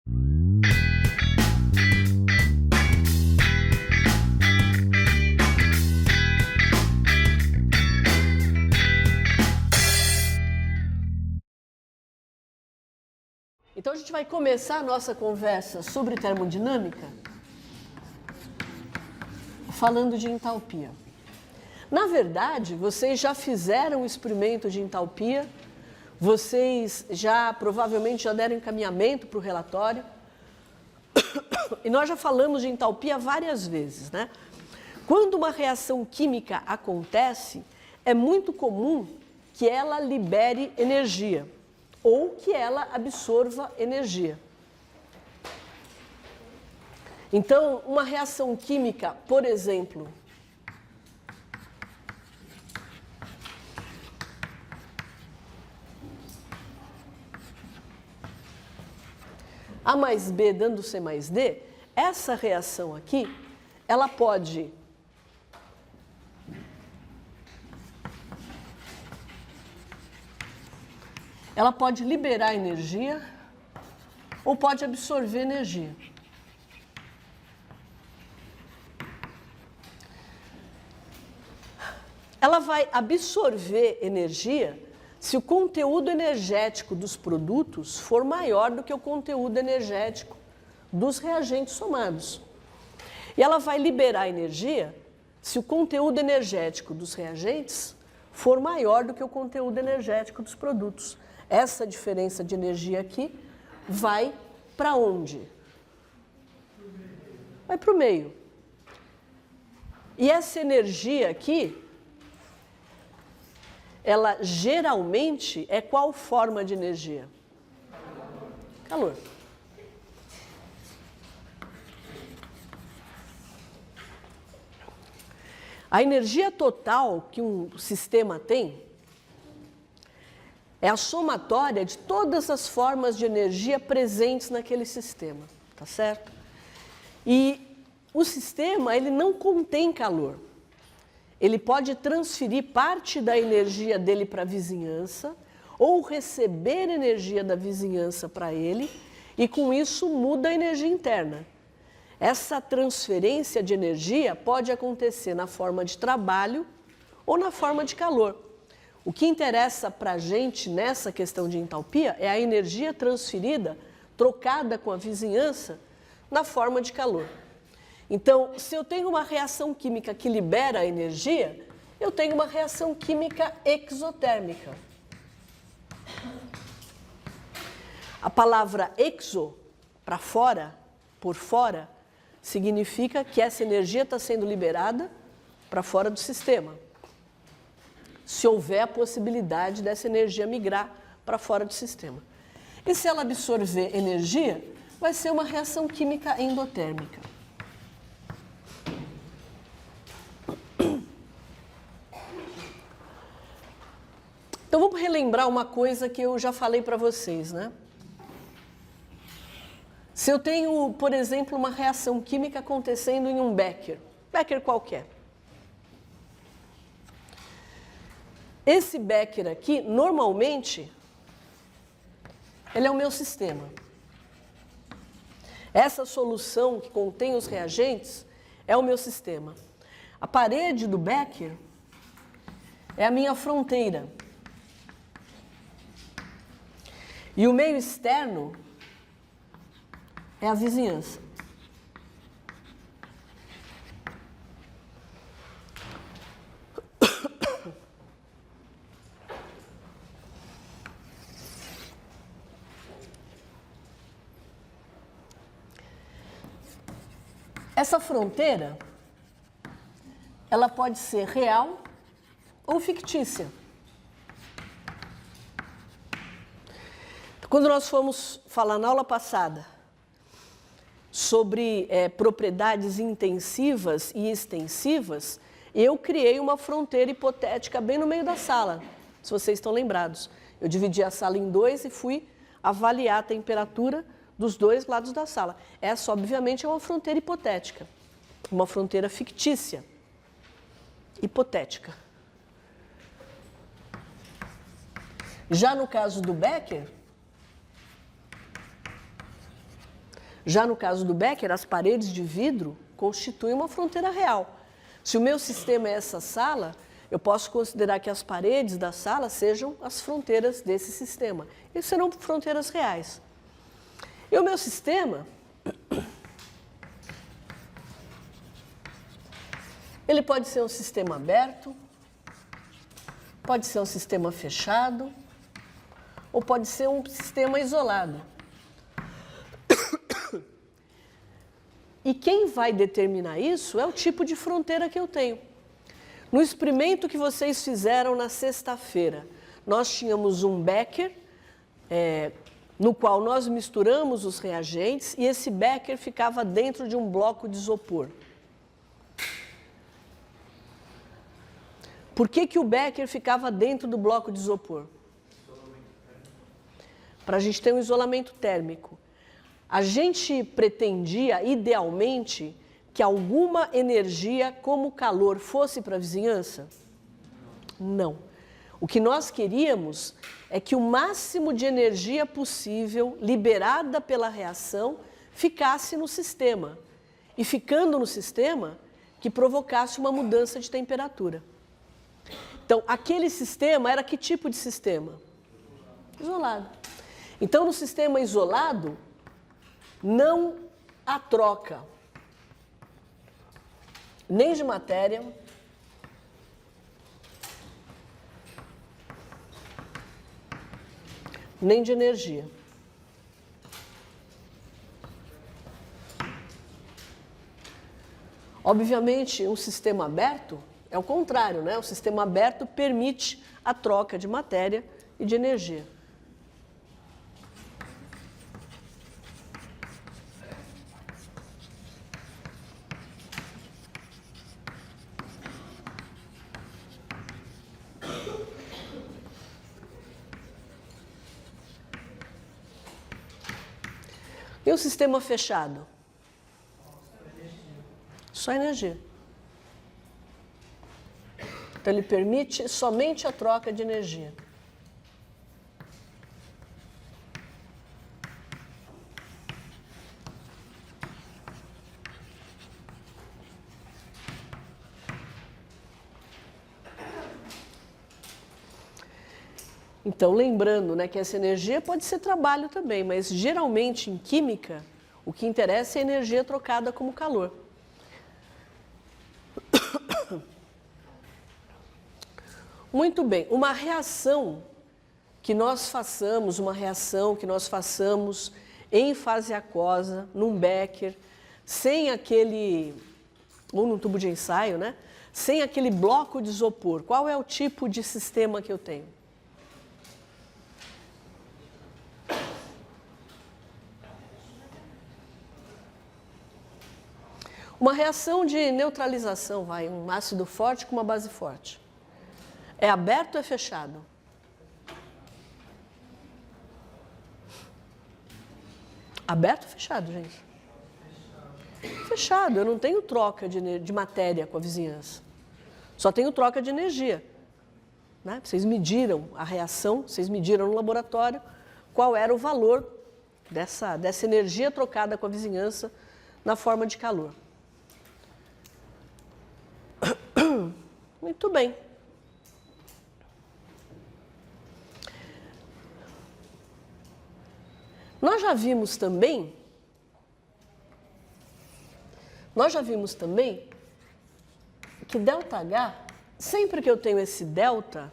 Então, a gente vai começar a nossa conversa sobre termodinâmica falando de entalpia. Na verdade, vocês já fizeram o experimento de entalpia, vocês provavelmente já deram encaminhamento para o relatório, e nós já falamos de entalpia várias vezes, né? Quando uma reação química acontece, é muito comum que ela libere energia, ou que ela absorva energia. Então, uma reação química, por exemplo, A mais B dando C mais D, essa reação aqui, ela pode liberar energia ou pode absorver energia. Ela vai absorver energia se o conteúdo energético dos produtos for maior do que o conteúdo energético dos reagentes somados. E ela vai liberar energia se o conteúdo energético dos reagentes for maior do que o conteúdo energético dos produtos. Essa diferença de energia aqui vai para onde? Vai para o meio. E essa energia aqui, ela geralmente é qual forma de energia? Calor. A energia total que um sistema tem é a somatória de todas as formas de energia presentes naquele sistema, tá certo? E o sistema, ele não contém calor. Ele pode transferir parte da energia dele para a vizinhança ou receber energia da vizinhança para ele e, com isso, muda a energia interna. Essa transferência de energia pode acontecer na forma de trabalho ou na forma de calor. O que interessa para a gente nessa questão de entalpia é a energia transferida, trocada com a vizinhança, na forma de calor. Então, se eu tenho uma reação química que libera energia, eu tenho uma reação química exotérmica. A palavra exo, para fora, por fora, significa que essa energia está sendo liberada para fora do sistema. Se houver a possibilidade dessa energia migrar para fora do sistema. E se ela absorver energia, vai ser uma reação química endotérmica. Então, vamos relembrar uma coisa que eu já falei para vocês, né? Se eu tenho, por exemplo, uma reação química acontecendo em um becker qualquer. Esse becker aqui, normalmente, ele é o meu sistema. Essa solução que contém os reagentes é o meu sistema. A parede do becker é a minha fronteira. E o meio externo é a vizinhança. Essa fronteira, ela pode ser real ou fictícia. Quando nós fomos falar na aula passada sobre propriedades intensivas e extensivas, eu criei uma fronteira hipotética bem no meio da sala, se vocês estão lembrados. Eu dividi a sala em dois e fui avaliar a temperatura dos dois lados da sala. Essa, obviamente, é uma fronteira hipotética, uma fronteira fictícia, hipotética. Já no caso do becker, Já no caso do Becker, as paredes de vidro constituem uma fronteira real. Se o meu sistema é essa sala, eu posso considerar que as paredes da sala sejam as fronteiras desse sistema. E serão fronteiras reais. E o meu sistema, ele pode ser um sistema aberto, pode ser um sistema fechado, ou pode ser um sistema isolado. E quem vai determinar isso é o tipo de fronteira que eu tenho. No experimento que vocês fizeram na sexta-feira, nós tínhamos um becker, no qual nós misturamos os reagentes, e esse becker ficava dentro de um bloco de isopor. Por que o becker ficava dentro do bloco de isopor? Para a gente ter um isolamento térmico. A gente pretendia, idealmente, que alguma energia, como calor, fosse para a vizinhança? Não. O que nós queríamos é que o máximo de energia possível, liberada pela reação, ficasse no sistema. E ficando no sistema, que provocasse uma mudança de temperatura. Então, aquele sistema era que tipo de sistema? Isolado. Então, no sistema isolado, não há troca nem de matéria, nem de energia. Obviamente, um sistema aberto é o contrário, né? O sistema aberto permite a troca de matéria e de energia. E o sistema fechado? Só energia. Então, ele permite somente a troca de energia. Então, lembrando, né, que essa energia pode ser trabalho também, mas geralmente em química, o que interessa é a energia trocada como calor. Muito bem, uma reação que nós façamos em fase aquosa, num becker, sem aquele, ou num tubo de ensaio, né, sem aquele bloco de isopor, qual é o tipo de sistema que eu tenho? Uma reação de neutralização, um ácido forte com uma base forte. É aberto ou é fechado? Aberto ou fechado, gente? Fechado. Eu não tenho troca de matéria com a vizinhança. Só tenho troca de energia. Né? Vocês mediram a reação, vocês mediram no laboratório qual era o valor dessa energia trocada com a vizinhança na forma de calor. Muito bem. Nós já vimos também que ΔH, sempre que eu tenho esse delta,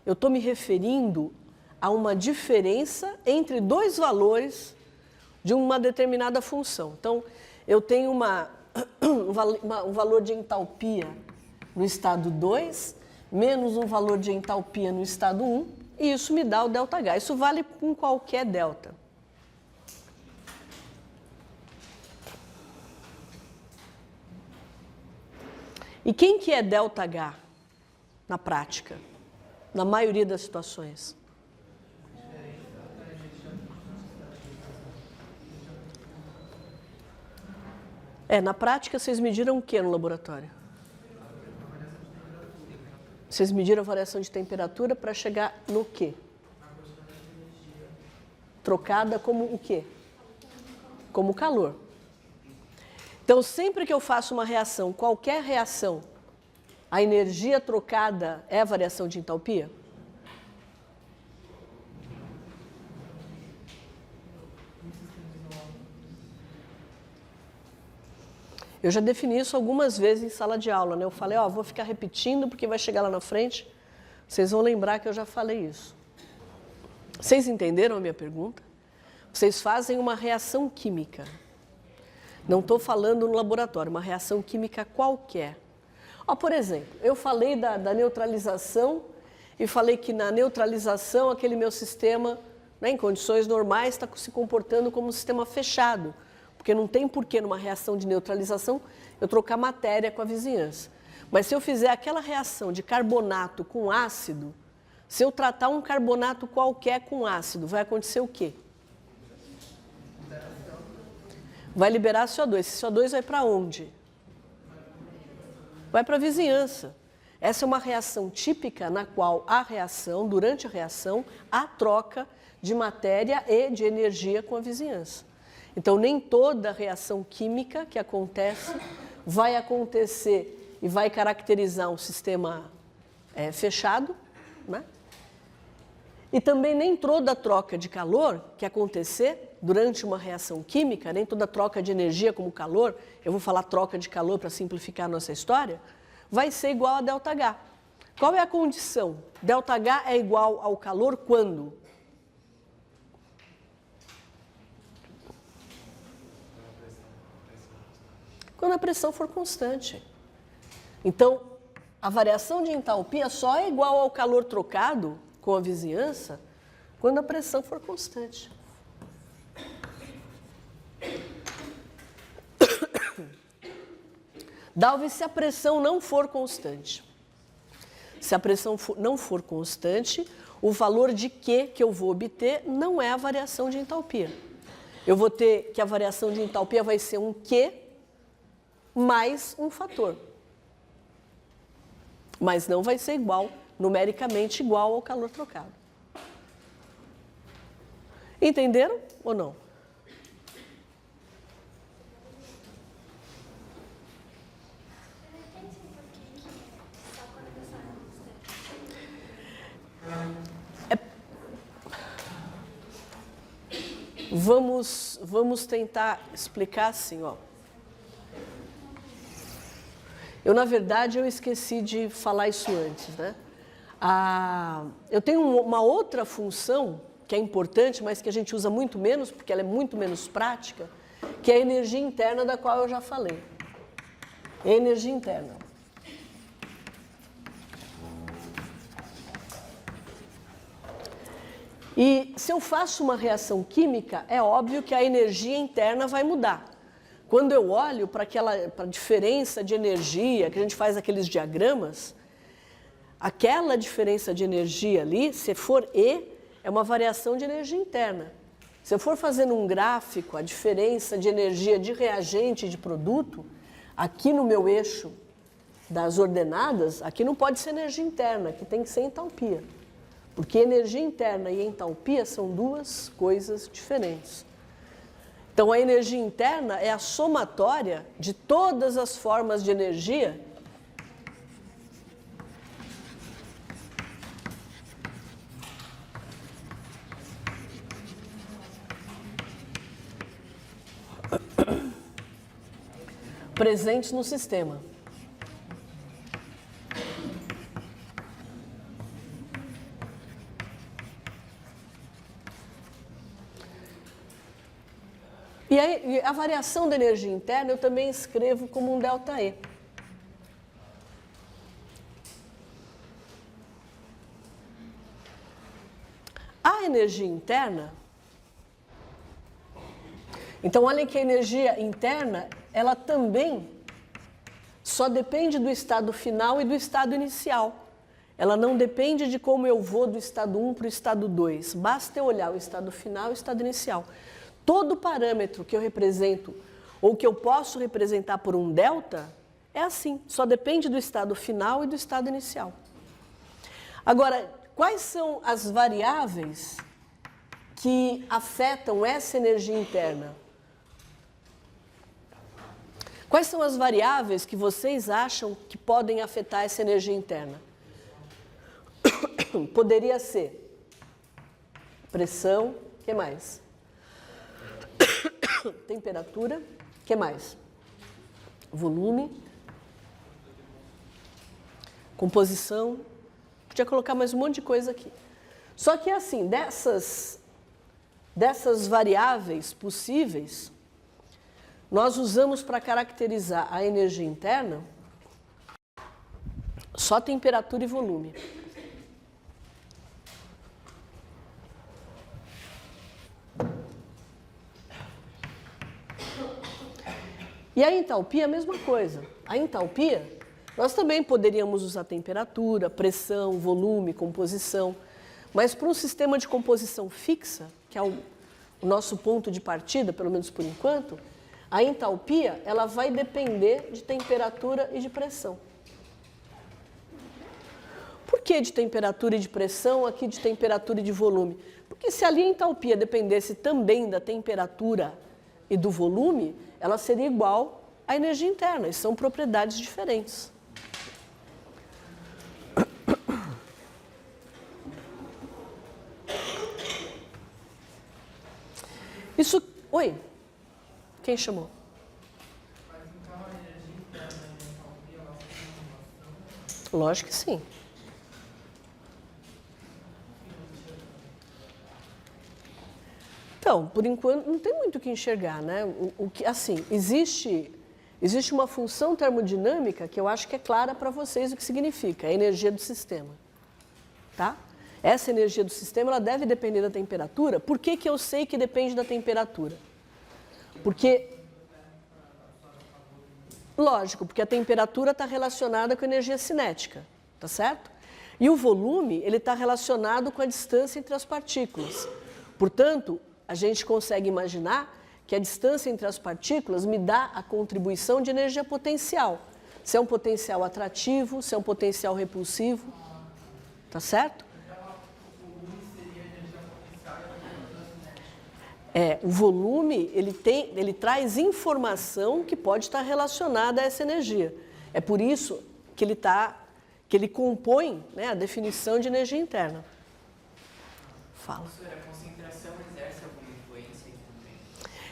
eu estou me referindo a uma diferença entre dois valores de uma determinada função. Então, eu tenho um valor de entalpia no estado 2, menos um valor de entalpia no estado 1, e isso me dá o ΔH. Isso vale com qualquer delta. E quem que é ΔH na prática, na maioria das situações? Na prática, vocês mediram o que no laboratório? Vocês mediram a variação de temperatura para chegar no quê? Trocada como o quê? como calor. Então, sempre que eu faço uma reação, qualquer reação, a energia trocada é a variação de entalpia? Eu já defini isso algumas vezes em sala de aula, né? Eu falei, ó, vou ficar repetindo porque vai chegar lá na frente, vocês vão lembrar que eu já falei isso. Vocês entenderam a minha pergunta? Vocês fazem uma reação química. Não estou falando no laboratório, uma reação química qualquer. Ó, por exemplo, eu falei da neutralização e falei que na neutralização aquele meu sistema, né, em condições normais, está se comportando como um sistema fechado. Porque não tem porquê, numa reação de neutralização, eu trocar matéria com a vizinhança. Mas se eu fizer aquela reação de carbonato com ácido, se eu tratar um carbonato qualquer com ácido, vai acontecer o quê? Vai liberar CO2. Esse CO2 vai para onde? Vai para a vizinhança. Essa é uma reação típica na qual a reação, durante a reação, há troca de matéria e de energia com a vizinhança. Então, nem toda reação química que acontece vai acontecer e vai caracterizar um sistema fechado, né? E também nem toda troca de calor que acontecer durante uma reação química, nem toda troca de energia como calor, eu vou falar troca de calor para simplificar a nossa história, vai ser igual a ΔH. Qual é a condição? ΔH é igual ao calor quando? Quando a pressão for constante. Então, a variação de entalpia só é igual ao calor trocado com a vizinhança quando a pressão for constante. Dalve se a pressão não for constante. Se a pressão não for constante, o valor de Q que eu vou obter não é a variação de entalpia. Eu vou ter que a variação de entalpia vai ser um Q mais um fator. Mas não vai ser igual, numericamente igual ao calor trocado. Entenderam ou não? Vamos tentar explicar assim, ó. Na verdade, eu esqueci de falar isso antes, né? Eu tenho uma outra função que é importante, mas que a gente usa muito menos, porque ela é muito menos prática, que é a energia interna, da qual eu já falei. É a energia interna. E se eu faço uma reação química, é óbvio que a energia interna vai mudar. Quando eu olho para a diferença de energia, que a gente faz aqueles diagramas, aquela diferença de energia ali, se for E, é uma variação de energia interna. Se eu for fazendo um gráfico, a diferença de energia de reagente e de produto, aqui no meu eixo das ordenadas, aqui não pode ser energia interna, aqui tem que ser entalpia. Porque energia interna e entalpia são duas coisas diferentes. Então, a energia interna é a somatória de todas as formas de energia presentes no sistema. E aí, a variação da energia interna eu também escrevo como um ΔE. A energia interna... Então, olhem que a energia interna, ela também só depende do estado final e do estado inicial. Ela não depende de como eu vou do estado 1 para o estado 2. Basta eu olhar o estado final e o estado inicial. Todo parâmetro que eu represento ou que eu posso representar por um delta é assim, só depende do estado final e do estado inicial. Agora, quais são as variáveis que afetam essa energia interna? Quais são as variáveis que vocês acham que podem afetar essa energia interna? Poderia ser pressão, o que mais? Temperatura, o que mais? Volume, composição, podia colocar mais um monte de coisa aqui. Só que assim, dessas variáveis possíveis, nós usamos para caracterizar a energia interna só temperatura e volume. E a entalpia, a mesma coisa. A entalpia, nós também poderíamos usar temperatura, pressão, volume, composição, mas para um sistema de composição fixa, que é o nosso ponto de partida, pelo menos por enquanto, a entalpia ela vai depender de temperatura e de pressão. Por que de temperatura e de pressão, aqui de temperatura e de volume? Porque se ali a entalpia dependesse também da temperatura e do volume, ela seria igual à energia interna, e são propriedades diferentes. Isso... Oi? Quem chamou? Mas então a energia interna e a entalpia, elas têm uma relação? Lógico que sim. Então, por enquanto, não tem muito o que enxergar, né? Assim, existe uma função termodinâmica que eu acho que é clara para vocês o que significa, a energia do sistema. Tá? Essa energia do sistema ela deve depender da temperatura. Por que que eu sei que depende da temperatura? Porque, lógico, porque a temperatura está relacionada com a energia cinética, tá certo? E o volume, ele está relacionado com a distância entre as partículas. Portanto, a gente consegue imaginar que a distância entre as partículas me dá a contribuição de energia potencial. Se é um potencial atrativo, se é um potencial repulsivo, tá certo? O volume, ele traz informação que pode estar relacionada a essa energia. É por isso que ele compõe, né, a definição de energia interna. Fala. Professora, a concentração exerce alguma influência aí também?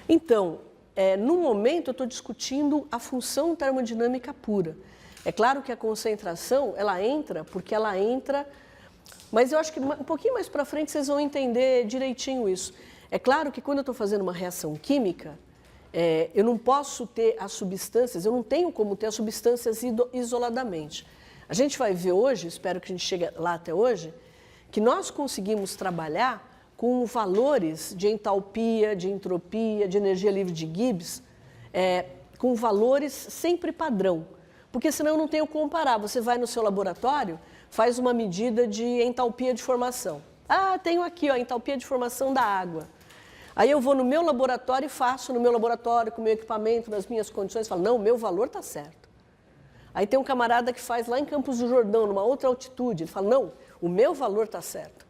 Então, no momento eu estou discutindo a função termodinâmica pura. É claro que a concentração, ela entra, mas eu acho que um pouquinho mais para frente vocês vão entender direitinho isso. É claro que quando eu estou fazendo uma reação química, eu não posso ter as substâncias, eu não tenho como ter as substâncias isoladamente. A gente vai ver hoje, espero que a gente chegue lá até hoje, que nós conseguimos trabalhar com valores de entalpia, de entropia, de energia livre de Gibbs, com valores sempre padrão. Porque senão eu não tenho como comparar. Você vai no seu laboratório, faz uma medida de entalpia de formação. Ah, tenho aqui ó, a entalpia de formação da água. Aí eu vou no meu laboratório e faço no meu laboratório, com o meu equipamento, nas minhas condições, falo, não, o meu valor está certo. Aí tem um camarada que faz lá em Campos do Jordão, numa outra altitude, ele fala, não, o meu valor está certo.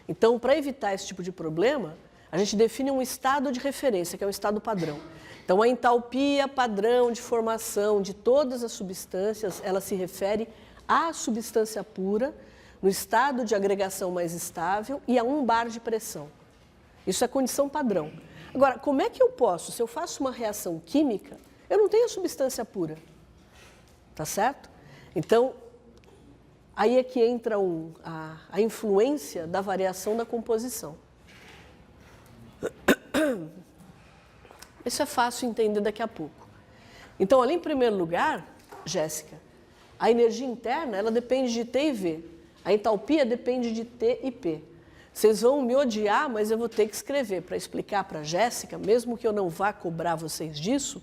Então, para evitar esse tipo de problema, a gente define um estado de referência, que é um estado padrão. Então, a entalpia padrão de formação de todas as substâncias, ela se refere à substância pura, no estado de agregação mais estável e a 1 bar de pressão. Isso é condição padrão. Agora, como é que eu posso, se eu faço uma reação química, eu não tenho a substância pura. Tá certo? Então, aí é que entra a influência da variação da composição. Isso é fácil entender daqui a pouco. Então, ali em primeiro lugar, Jéssica, a energia interna ela depende de T e V. A entalpia depende de T e P. Vocês vão me odiar, mas eu vou ter que escrever para explicar para a Jéssica, mesmo que eu não vá cobrar vocês disso,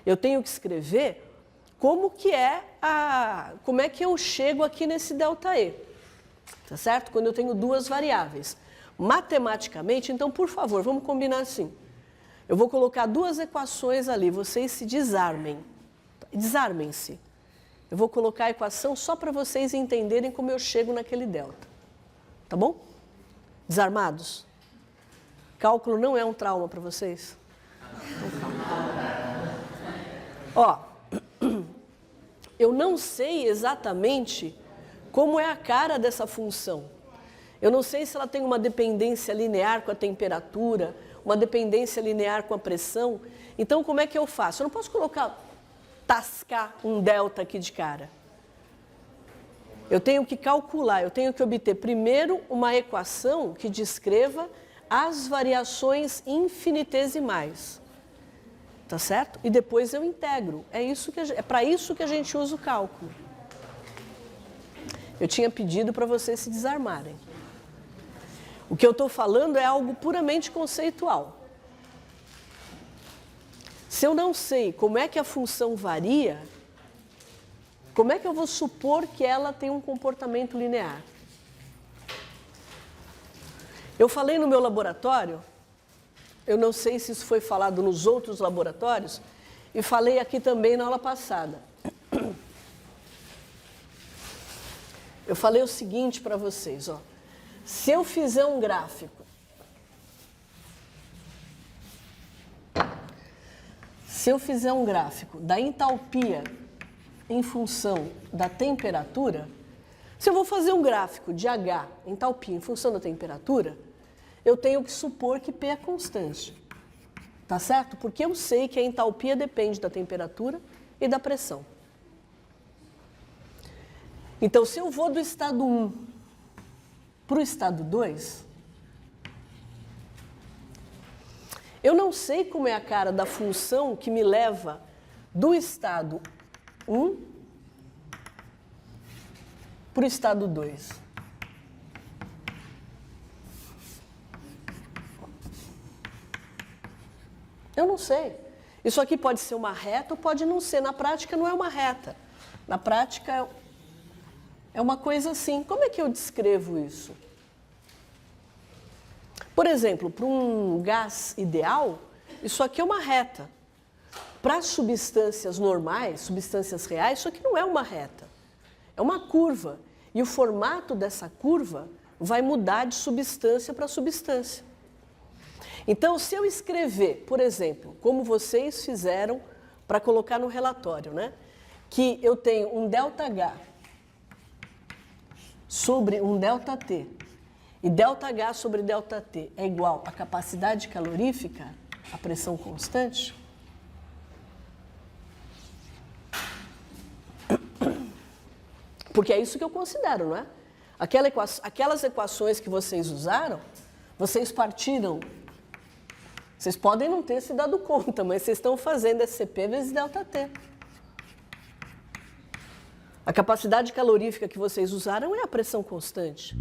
eu tenho que escrever como é que eu chego aqui nesse ΔE, tá certo? Quando eu tenho duas variáveis. Matematicamente, então, por favor, vamos combinar assim. Eu vou colocar duas equações ali, vocês se desarmem. Desarmem-se. Eu vou colocar a equação só para vocês entenderem como eu chego naquele delta. Tá bom? Desarmados? Cálculo não é um trauma para vocês? Então, calma. Ó, eu não sei exatamente como é a cara dessa função. Eu não sei se ela tem uma dependência linear com a temperatura, uma dependência linear com a pressão. Então, como é que eu faço? Eu não posso tascar um delta aqui de cara. Eu tenho que calcular, eu tenho que obter primeiro uma equação que descreva as variações infinitesimais. Tá certo? E depois eu integro. É para isso que a gente usa o cálculo. Eu tinha pedido para vocês se desarmarem. O que eu estou falando é algo puramente conceitual. Se eu não sei como é que a função varia, como é que eu vou supor que ela tem um comportamento linear? Eu falei no meu laboratório, eu não sei se isso foi falado nos outros laboratórios, e falei aqui também na aula passada. Eu falei o seguinte para vocês, ó. Se eu fizer um gráfico, da entalpia em função da temperatura, se eu vou fazer um gráfico de H, entalpia, em função da temperatura, eu tenho que supor que P é constante. Tá certo? Porque eu sei que a entalpia depende da temperatura e da pressão. Então, se eu vou do estado 1 para o estado 2, eu não sei como é a cara da função que me leva do estado 1 para o estado 2. Eu não sei. Isso aqui pode ser uma reta ou pode não ser. Na prática não é uma reta. Na prática é uma coisa assim. Como é que eu descrevo isso? Por exemplo, para um gás ideal, isso aqui é uma reta. Para substâncias normais, substâncias reais, isso aqui não é uma reta. É uma curva. E o formato dessa curva vai mudar de substância para substância. Então, se eu escrever, por exemplo, como vocês fizeram para colocar no relatório, né? Que eu tenho um ΔH sobre um ΔT, e ΔH sobre ΔT é igual à capacidade calorífica, a pressão constante, porque é isso que eu considero, não é? Aquelas equações que vocês usaram, vocês partiram. Vocês podem não ter se dado conta, mas vocês estão fazendo SCP vezes ΔT. A capacidade calorífica que vocês usaram é a pressão constante.